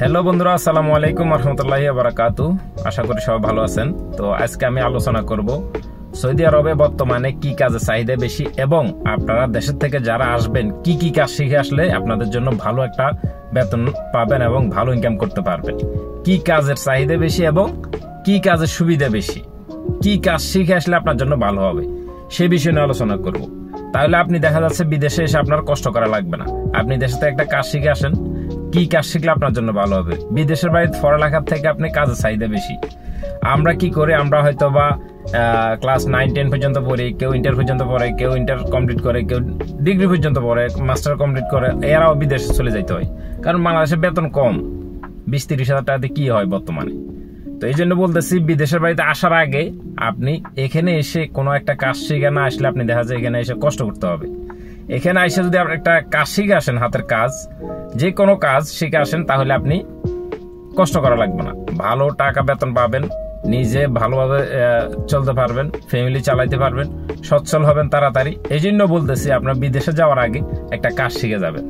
Hello বন্ধুরা, আসসালামু আলাইকুম রহমতুল্লাহি ওয়া বারাকাতুহু। আশা করি সবাই ভালো আছেন। তো আজকে আমি আলোচনা করব সৌদি আরবে বর্তমানে কি কাজের চাহিদা বেশি এবং আপনারা দেশের থেকে যারা আসবেন কি কি কাজ শিখে আসলে আপনাদের জন্য ভালো একটা বেতন পাবেন এবং ভালো ইনকাম করতে পারবেন। কি কাজের চাহিদা বেশি এবং কি কাজের সুবিধা বেশি, কি কাজ শিখে আসলে আপনার জন্য ভালো হবে সে বিষয় নিয়ে আলোচনা করব। তাহলে আপনি দেখা যাচ্ছে বিদেশে এসে আপনার কষ্ট করা লাগবে না। আপনি দেশে থেকে একটা কাজ শিখে আসেন, কি কাজ শিখলে আপনার জন্য ভালো হবে। বিদেশের বাড়িতে পড়ালেখার থেকে আপনি কাজের চাহিদা বেশি। আমরা কি করি, আমরা হয়তো বা ক্লাস 9-10 পর্যন্ত পড়ি, কেউ ইন্টার পর্যন্ত পড়ে, কেউ ইন্টার কমপ্লিট করে, কেউ ডিগ্রি পর্যন্ত পড়ে, মাস্টার কমপ্লিট করে, এরাও বিদেশে চলে যাইতে হয়। কারণ বাংলাদেশের বেতন কম, 20-30 হাজার টাকাতে কি হয় বর্তমানে। তো এই জন্য বলতেছি, বিদেশের বাড়িতে আসার আগে আপনি এখানে এসে কোনো একটা কাজ শিখে না আসলে আপনি দেখা যায় এখানে এসে কষ্ট করতে হবে। এখানে এসে যদি আপনি একটা কাজ শিখে আসেন, হাতের কাজ, যে কোনো কাজ শিখে আসেন, তাহলে আপনি কষ্ট করা লাগবে না, ভালো টাকা বেতন পাবেন, নিজে ভালোভাবে চলতে পারবেন, ফ্যামিলি চালাইতে পারবেন, সচ্ছল হবেন তাড়াতাড়ি। এই জন্য বলতেছি আপনার বিদেশে যাওয়ার আগে একটা কাজ শিখে যাবেন,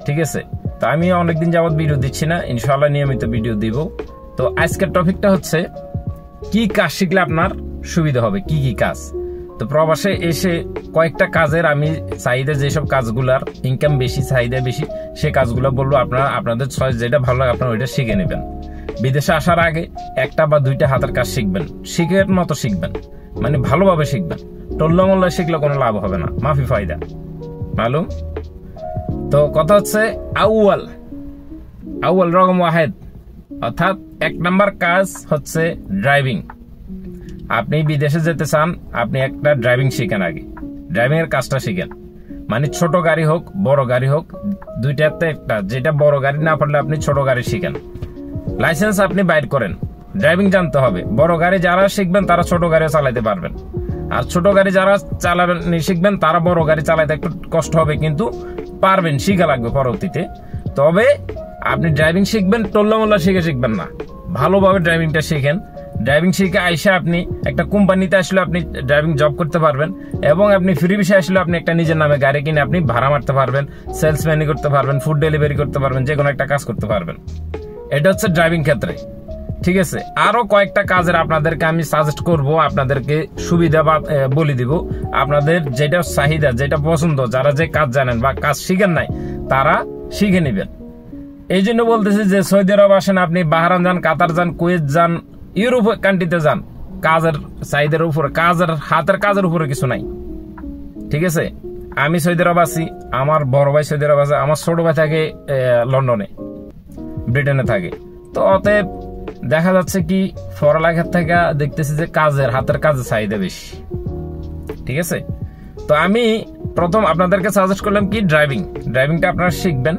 ঠিক আছে। তো আমি অনেকদিন যাবত ভিডিও দিচ্ছি না, ইনশাআল্লাহ নিয়মিত ভিডিও দিব। তো আজকের টপিকটা হচ্ছে কি কাজ শিখলে আপনার সুবিধা হবে, কি কি কাজ। তো প্রবাসে এসে কয়েকটা কাজের আমি চাহিদা, যেসব কাজগুলার ইনকাম বেশি, চাহিদা বেশি, সে কাজগুলো বলবো। আপনাদের চয়েস যেটা ভালো লাগে আপনারা ওইটা শিখে নেবেন। বিদেশে আসার আগে একটা বা দুইটা হাতের কাজ শিখবেন, শিখের মতো শিখবেন, মানে ভালোভাবে শিখবেন। টল্লামল্লা শিখলে কোনো লাভ হবে না, মাফি ফায়দা মালুম। তো কথা হচ্ছে আউয়াল রকম ওয়াহেদ, অর্থাৎ 1 নম্বর কাজ হচ্ছে ড্রাইভিং। আপনি বিদেশে যেতে চান, আপনি একটা ড্রাইভিং শিখেন, আগে ড্রাইভিং এর কাজটা শিখেন। মানে ছোট গাড়ি হোক বড় গাড়ি হোক, দুইটাতে একটা, যেটা বড় গাড়ি না পারলে আপনি ছোট গাড়ি শিখেন। লাইসেন্স আপনি বাইর করেন, ড্রাইভিং জানতে হবে। বড় গাড়ি যারা শিখবেন তারা ছোট গাড়িও চালাইতে পারবেন, আর ছোট গাড়ি যারা চালাবেন শিখবেন তারা বড় গাড়ি চালাইতে একটু কষ্ট হবে, কিন্তু পারবেন, শিখা লাগবে পরবর্তীতে। তবে আপনি ড্রাইভিং শিখবেন, টল্লামল্লা শিখবেন না, ভালোভাবে ড্রাইভিংটা শিখেন। ড্রাইভিং শিখে আইসা আপনি একটা কোম্পানিতে আসলে আপনি ড্রাইভিং জব করতে পারবেন, এবং আপনি ফ্রি বিষয়ে আসলে আপনি একটা নিজের নামে গাড়ি কিনে আপনি ভাড়া মারতে পারবেন, সেলসম্যানি করতে পারবেন, ফুড ডেলিভারি করতে পারবেন, যে কোনো একটা কাজ করতে পারবেন। এটা হচ্ছে ড্রাইভিং ক্ষেত্রে, ঠিক আছে। আরো কয়েকটা কাজের আপনাদেরকে আমি সাজেস্ট করব, আপনাদেরকে সুবিধা বা বলে দিব। আপনাদের যেটা চাহিদা, যেটা পছন্দ, যারা যে কাজ জানেন বা কাজ শিখেন নাই তারা শিখে নেবেন। এই জন্য বলতেছি যে সৌদি আরব আসেন, আপনি বাহরাইন যান, কাতার যান, কুয়েত যান, ইউরোপ কান্ট্রিতে যান, কাজের চাহিদার উপরে, হাতের কাজের উপরে কিছু নাই, ঠিক আছে। আমি সৌদি আরব আছি, আমার বড় ভাই সৌদি আরব আছে, আমার ছোট ভাই থাকে লন্ডনে, ব্রিটেনে থাকে। তো অতএব দেখা যাচ্ছে কি পড়ালেখার থেকে দেখতেছি যে হাতের কাজের চাহিদা বেশি, ঠিক আছে। তো আমি প্রথম আপনাদেরকে সাজেস্ট করলাম কি ড্রাইভিংটা আপনারা শিখবেন।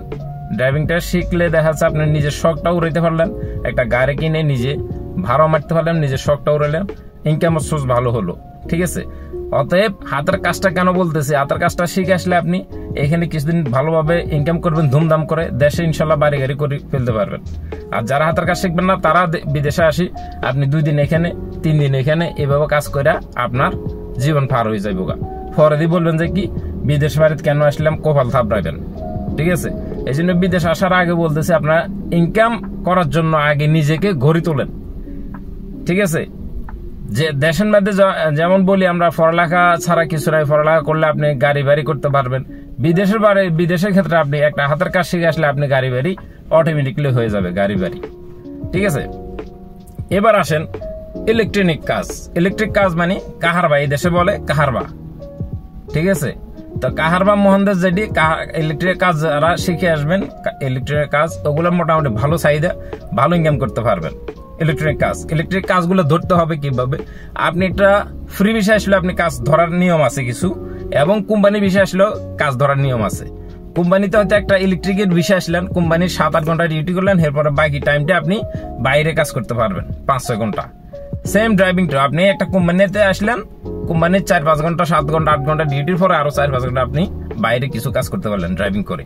ড্রাইভিংটা শিখলে দেখা যাচ্ছে আপনি নিজের শখটা উড়াইতে পারলেন, একটা গাড়ি কিনে নিজে ভাড়া মারতে পারলেন, নিজের শখটা উড়াইলেন, ইনকামের সোর্স ভালো হলো, ঠিক আছে। অতএব হাতের কাজটা কেন বলতেছি, হাতের কাজটা শিখে আসলে আপনি এখানে কিছুদিন ভালোভাবে ইনকাম করবেন, ধুমধাম করে, দেশে ইনশাল্লাহ বাড়ি গাড়ি করে ফেলতে পারবেন। আর যারা হাতের কাজ শিখবেন না তারা বিদেশে আসি, আপনি 2 দিন এখানে, 3 দিন এখানে, এভাবে কাজ করে আপনার জীবন পার হয়ে যাইব। পরে দিয়ে বলবেন যে কি বিদেশ বাড়িতে কেন আসলাম, কপাল থাপড়াইবেন, ঠিক আছে। এই জন্য বিদেশ আসার আগে বলতেছি, আপনার ইনকাম করার জন্য আগে নিজেকে গড়ে তোলেন, ঠিক আছে। যে দেশের মধ্যে যেমন বলি আমরা, পড়ালেখা ছাড়া কিছু নাই, পড়ালেখা করলে আপনি গাড়ি বাড়ি করতে পারবেন। বিদেশের ক্ষেত্রে আপনি একটা হাতের কাজ শিখে আসলে আপনি গাড়ি বাড়ি অটোমেটিকলি হয়ে যাবে, গাড়ি বাড়ি, ঠিক আছে। এবার আসেন ইলেকট্রিক কাজ মানে কাহারবা, এই দেশে বলে কাহারবা, ঠিক আছে। তো কাহারবা মহানদের যেটি ইলেকট্রিক কাজ যারা শিখে আসবেন, ইলেকট্রিক কাজ ওগুলো মোটামুটি ভালো চাহিদা, ভালো ইনকাম করতে পারবেন। ইলেকট্রিক কাজগুলো ধরতে হবে কিভাবে, আপনি একটা ফ্রি বিষয় আসলে আপনি কাজ ধরার নিয়ম আছে কিছু, এবং কোম্পানি বিষয় আসলেও কাজ ধরার নিয়ম আছে। কোম্পানিতে হয়তো একটা ইলেকট্রিকের বিষয় আসলেন, কোম্পানির 7-8 ঘন্টা ডিউটি করলেন, এরপরে বাকি টাইমটা আপনি বাইরে কাজ করতে পারবেন 5-6 ঘন্টা। সেম ড্রাইভিংটা আপনি একটা কোম্পানিতে আসলেন, কোম্পানির 4-5 ঘন্টা, 7 ঘন্টা, 8 ঘন্টা ডিউটির পরে আরো 4-5 ঘন্টা আপনি বাইরে কিছু কাজ করতে পারলেন ড্রাইভিং করে।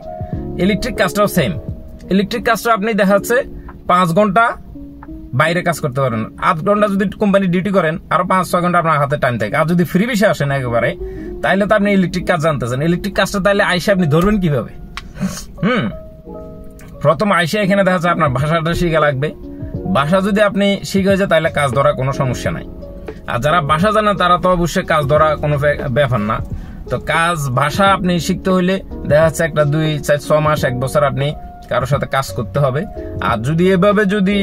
ইলেকট্রিক কাজটাও সেম। ইলেকট্রিক কাজটা আপনি দেখা যাচ্ছে 5 ঘন্টা বাইরে কাজ করতে পারবেন, 8 ঘন্টা যদি কোম্পানি ডিউটি করেন, আরো 5-6 ঘন্টা আপনার হাতে টাইম থাকে। আর যদি ফ্রি বিষয়ে আসেন একেবারে, তাইলে তো আপনি ইলেকট্রিক কাজ জানতেছেন, ইলেকট্রিক কাজটা তাইলে আইসা আপনি ধরবেন কিভাবে? প্রথম আইসা এখানে দেখা যাচ্ছে আপনার ভাষাটা শিখা লাগবে। ভাষা যদি আপনি শিখে যায় তাহলে কাজ ধরা কোনো সমস্যা নাই। আর যারা ভাষা জানে তারা তো অবশ্যই কাজ ধরা কোনো ব্যাপার না। তো কাজ ভাষা আপনি শিখতে হইলে দেখা যাচ্ছে একটা 2, 4, 6 মাস 1 বছর আপনি কারোর সাথে কাজ করতে হবে। আর যদি এভাবে যদি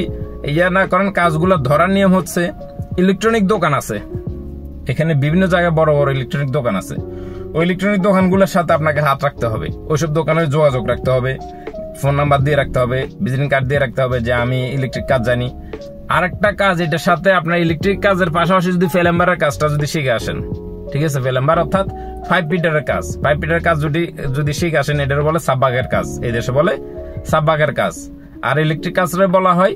ইয়া না করেন, কাজগুলো ধরার নিয়ম হচ্ছে ইলেকট্রনিক দোকান আছে এখানে, বিভিন্ন জায়গায় বড় বড় ইলেকট্রনিক দোকান আছে। ওই ইলেকট্রনিক দোকানগুলোর সাথে আপনাকে হাত রাখতে হবে, ওইসব দোকানে যোগাযোগ রাখতে হবে, ফোন নাম্বার দিয়ে রাখতে হবে, ভিজিটিং কার্ড দিয়ে রাখতে হবে যে আমি ইলেকট্রিক কাজ জানি। আরেকটা কাজ, এটার সাথে আপনার ইলেকট্রিক কাজের পাশাপাশি যদি প্লাম্বারের কাজটা যদি শিখে আসেন, ঠিক আছে, প্লাম্বার অর্থাৎ 5 ফিটারের কাজ, 5 ফিটারের কাজ যদি শিখে আসেন, এটার বলে সাববাগের কাজ, এই দেশে বলে সাববাগের কাজ। আর ইলেকট্রিক কাজরে বলা হয়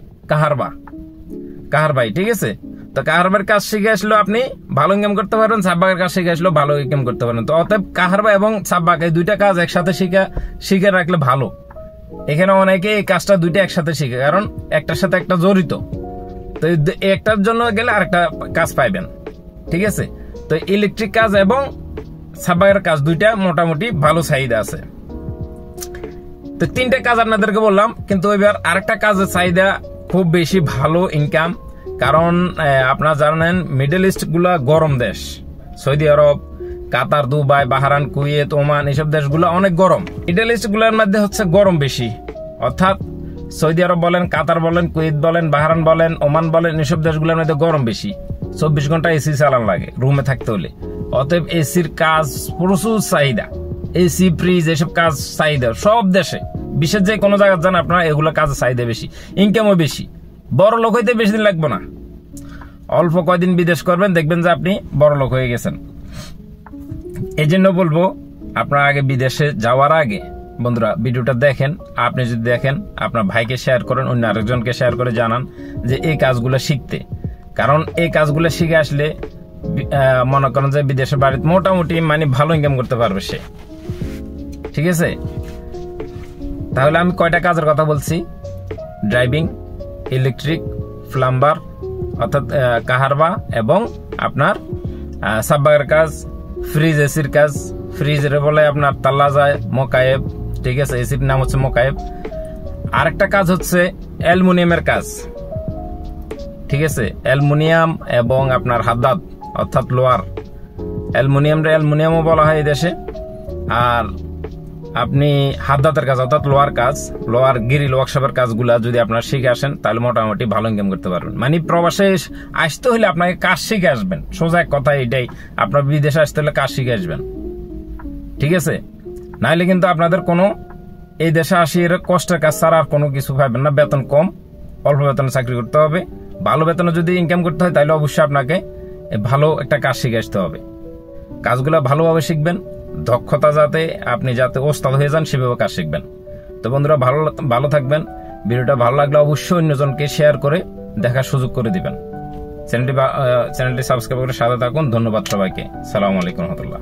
কাহারবাই, ঠিক আছে। তো কাহারবার কাজ শিখে আসলেও আপনি ভালো ইনকাম করতে পারবেন, সাববাগের কাজ শিখে আসলেও ভালো ইনকাম করতে পারবেন। তো অতএব কাহারবা এবং সাববাগ এই দুইটা কাজ একসাথে শিখে রাখলে ভালো। এখানে অনেকে এই কাজটা দুইটা একসাথে শিখে, কারণ একটার সাথে একটা জড়িত। তো একটার জন্য গেলে আরেকটা কাজ পাইবেন, ঠিক আছে। তো ইলেকট্রিক কাজ এবং সাববাগের কাজ দুইটা মোটামুটি ভালো চাহিদা আছে। তো 3টে কাজ আপনাদেরকে বললাম, কিন্তু এবার আরেকটা কাজের চাহিদা খুব বেশি, ভালো ইনকাম। কারণ আপনারা জানেন মিডল ইস্ট গুলা গরম দেশ, সৌদি আরব, কাতার, দুবাই, বাহরাইন, কুয়েত, ওমান, এইসব দেশগুলো অনেক গরম। মিডল ইস্ট গুলোর মধ্যে হচ্ছে গরম বেশি, অর্থাৎ সৌদি আরব বলেন, কাতার বলেন, কুয়েত বলেন, বাহরাইন বলেন, ওমান বলেন, এইসব দেশগুলোর মধ্যে গরম বেশি। 24 ঘন্টা এসি চালান লাগে রুমে থাকতে হলে। অতএব এসির কাজ প্রচুর চাহিদা, এসি, ফ্রিজ, এসব কাজ চাহিদা সব দেশে। বিশেষ যে কোনো জায়গায় যান আপনারা, এগুলো কাজের চাহিদা বেশি, ইনকামও বেশি। বড় লোক হইতে বেশি দিন লাগবে না, অল্প কয়দিন বিদেশ করবেন, দেখবেন যে আপনি বড় লোক হয়ে গেছেন। এই জন্য বলবো, আপনারা আগে বিদেশে যাওয়ার আগে বন্ধুরা ভিডিওটা দেখেন। আপনি যদি দেখেন, আপনার ভাইকে শেয়ার করেন, অন্য আরেকজনকে শেয়ার করে জানান যে এই কাজগুলো শিখতে। কারণ এই কাজগুলো শিখে আসলে মনে করেন যে বিদেশের বাড়িতে মোটামুটি মানে ভালো ইনকাম করতে পারবে সে, ঠিক আছে। তাহলে আমি কয়টা কাজের কথা বলছি? ড্রাইভিং, ইলেকট্রিক, প্লাম্বার অর্থাৎ কাহারবা, এবং আপনার সাববাগের কাজ, ফ্রিজ, এসির কাজ। ফ্রিজের বলে আপনার তাল্লা যায় মোকায়েব, ঠিক আছে, এসির নাম হচ্ছে মোকায়েব। আরেকটা কাজ হচ্ছে অ্যালুমিনিয়ামের কাজ, ঠিক আছে, অ্যালুমিনিয়াম এবং আপনার হাদ্দাদ অর্থাৎ লোহার। অ্যালুমিনিয়ামও বলা হয় এই দেশে। আর আপনি হাদ্দাতের কাজ অর্থাৎ লোহার কাজ, লোহার গ্রিল ওয়ার্কশপের কাজগুলা যদি আপনারা শিখে আসেন, তাহলে মোটামুটি ভালো ইনকাম করতে পারবেন। মানে প্রবাসে আসতে হলে আপনাকে কাজ শিখে আসবেন, সোজা এক কথা এটাই। আপনার বিদেশে আসতে হলে কাজ শিখে আসবেন, ঠিক আছে। নাহলে কিন্তু আপনাদের কোনো এই দেশে আসি কষ্টের কাজ ছাড়া আর কোনো কিছু পাবেন না। বেতন কম, অল্প বেতনে চাকরি করতে হবে। ভালো বেতনে যদি ইনকাম করতে হয়, তাহলে অবশ্যই আপনাকে ভালো একটা কাজ শিখে আসতে হবে। কাজগুলো ভালোভাবে শিখবেন, দক্ষতা আপনি যাতে ওস্তাদ হয়ে যান সেভাবে কাজ শিখবেন। তো বন্ধুরা ভালো থাকবেন। ভিডিওটা ভালো লাগলে অবশ্যই অন্যজনকে শেয়ার করে দেখার সুযোগ করে দিবেন। চ্যানেলটি সাবস্ক্রাইব করে সাথে থাকুন। ধন্যবাদ সবাইকে। সালামু আলাইকুম রহমতুল্লাহ।